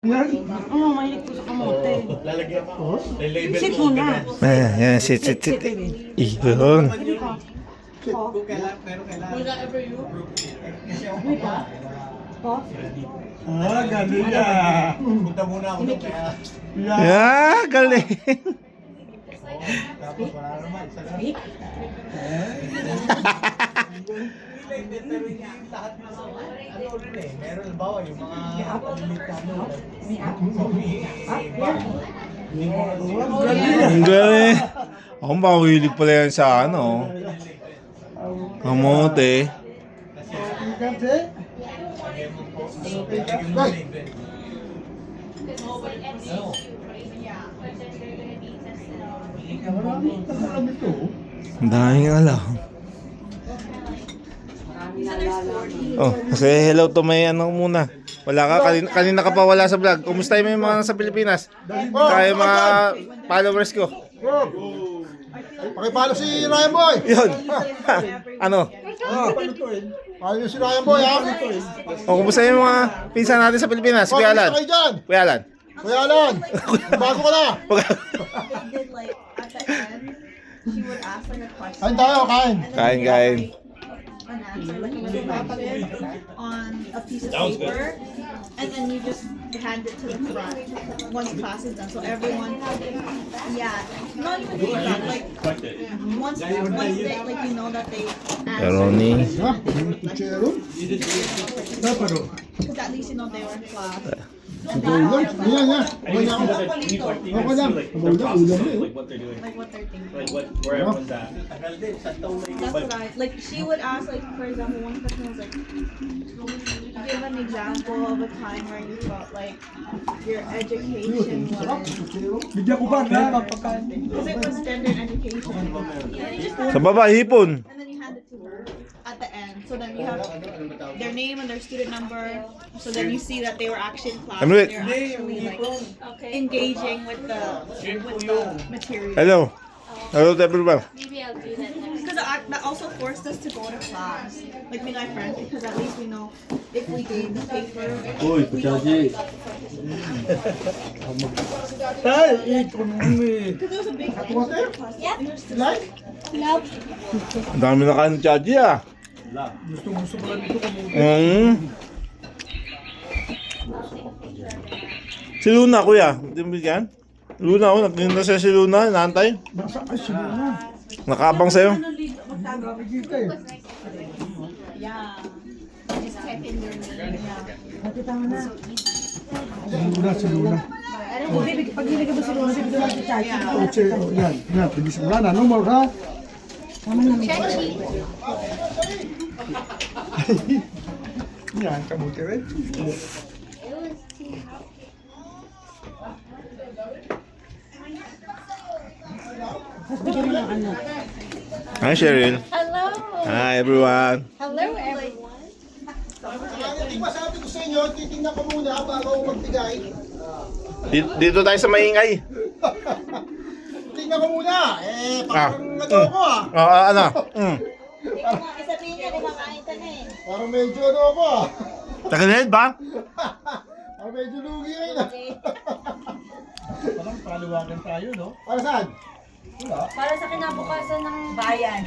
Oo, mahilig ko sa kamote. Lalagyan ko. Sit muna. Yan, sit. Iyon. Ah, ganun yan. Punta muna ako doon kaya. Yeah, galing. Tapos wala naman. Isa lang. Pero hindi lahat na ano rin eh. Meron bawa yung mga palilit na ano. Ang galing. Ako mahilig pala yan sa ano. Kamote. Ang daming alam. Oh, say hello to may ano muna. Wala ka, kanina ka pa wala sa vlog. Kumusta yung mga sa Pilipinas? Kaya mga followers ko. Pakipalo si Ryan Boy. Yun. Ano? Palo si Ryan Boy ha. O, kumusta yung mga pinsan natin sa Pilipinas? Kuya Alan. Kayo dyan. Kuya Alan. Kuya Alan. Bago ka na. They did like at the end, she would ask like a question. Kain tayo, kain. Kain. An answer like a question on a piece of paper, and then you just hand it to the front once class is done. So everyone, yeah, not even the front, like once they like you know that they Pepperoni. Ha? Kutsero? because at least you know they were in class. Ulam? Yan. Okay na ako. Okay na. Ulam eh. Like what they're thinking. Where everyone's at. Tagal din. Sa taon na That's what I like. She would ask, like, for example, one question was like, give an example of a time where you felt like your education was. Bigyan ko ba na? Because it was gender education. Sa baba, hipon. And then you hand it to her at the end. So then you have their name and their student number. So then you see that they were actually in class. Ano it? They're actually like engaging with the material. Hello. Hello to everyone. Maybe I'll do that next. Because that also forced us to go to class, like me and my friends, because at least we know if we gave the paper. Uy, Puchaji. Tay, ito naman eh. Because it was a big class. Yep. Like? Nope. Ang dami na kain Chaji ah. Gusto ko lang ito kung Si Luna, kuya. Hindi mo bigyan? Luna, nagtinda siya si Luna. Naantay. Nasa ay sila na. Nakaabang sa'yo. Nakikita eh. Yeah. Just type in your name. Yeah. Si Luna. Pag hindi ka ba si Luna, bibigyan mo si Chachi. Kutsero. Yan. Bilis mo na. No more ha? Chechi. Yan. Kamuti rin. Bigyan mo ng ano. Hi, Cheryl. Hello. Hi, everyone. Hello, everyone. Hindi ba sabi ko sa inyo, titingnan ko muna bago ako magbigay. Dito tayo sa maingay. Tingnan ko muna. Parang ano ako Ano? Isabihin niya, kumakain ka na eh. Parang medyo ano ako Tagalhead ba? Parang medyo lugi ngayon parang paliwagan tayo, no? Para saan? Para sa kinabukasan ng Bayan.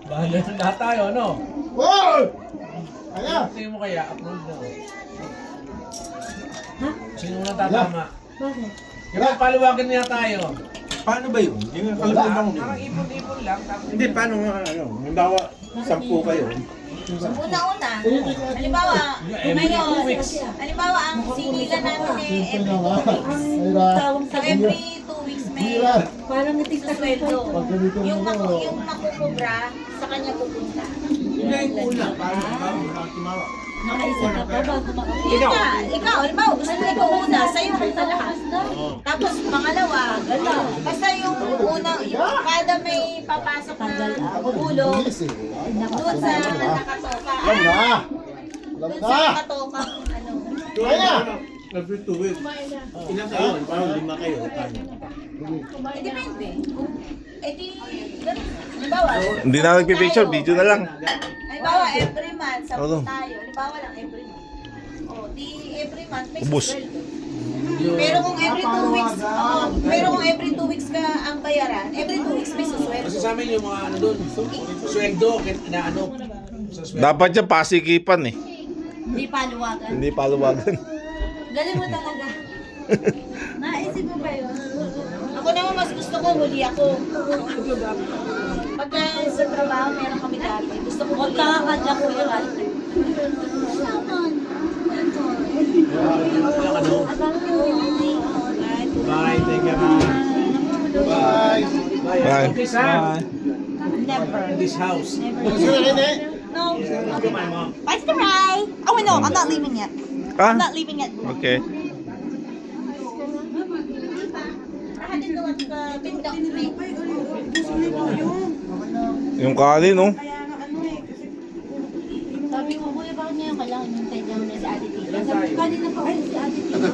Bahala na lahat tayo, no? Wow! Kaya? Tingin mo kaya, approve na. Sino na tatama? Bakit? Yung paliwagan niya tayo. Paano ba yun? Yung kalimutan ko. Parang ipon-ipon lang. Hindi, paano nga, ano? Halimbawa, 10 kayo. Una-una, halimbawa ang sinilan namin eh, every 2 weeks. So every 2 weeks may Parang natigtas na sweldo. Yung makukubra, sa kanya pupunta. Hindi, yung una. Paano timawa? Nakaisa ka pa bago makapunta. Yun nga, ikaw, halimbawa, gusto mo ikaw una, sa'yo punta lahat. Tapos pangalawa, basta yung unang, kada may papasok na ulo, doon sa nakatoka. Alam na! Alam Doon na! sa nakatoka, ano. Kaya! Every 2 weeks. Ilan kayo? Parang 5 kayo. Depende. Eh di, ganun. Halimbawa, Hindi na nagpipicture, video na lang. halimbawa, every month, sa Ano? tayo. Halimbawa lang, every month. O, di every month may Ubus. sweldo. Pero kung every 2 weeks, pero kung every 2 weeks ka ang bayaran, every 2 weeks may susweldo. Kasi sa amin yung mga ano doon, sweldo, na ano, sa sweldo. Dapat dyan pasikipan eh. Hindi paluwagan. Hindi paluwagan. Galing mo talaga. Naisip mo ba yun? Ako naman mas gusto ko, huli ako. Pagka sa trabaho, meron kami dati. Gusto ko huwag kakakadya ko yung ate. Yung ano, bye, take care. Bye. Bye. Okay, Sam. Never. This house. No. Bye to the right. Oh wait, no, I'm not leaving yet. Ah? I'm not leaving yet. Okay. Yung kanin, no? Sabi ko, kuya, bakit ngayon kailangan yung tayo na si Ate Tita? Sabi ko, kanina pa kasi si Ate Tita.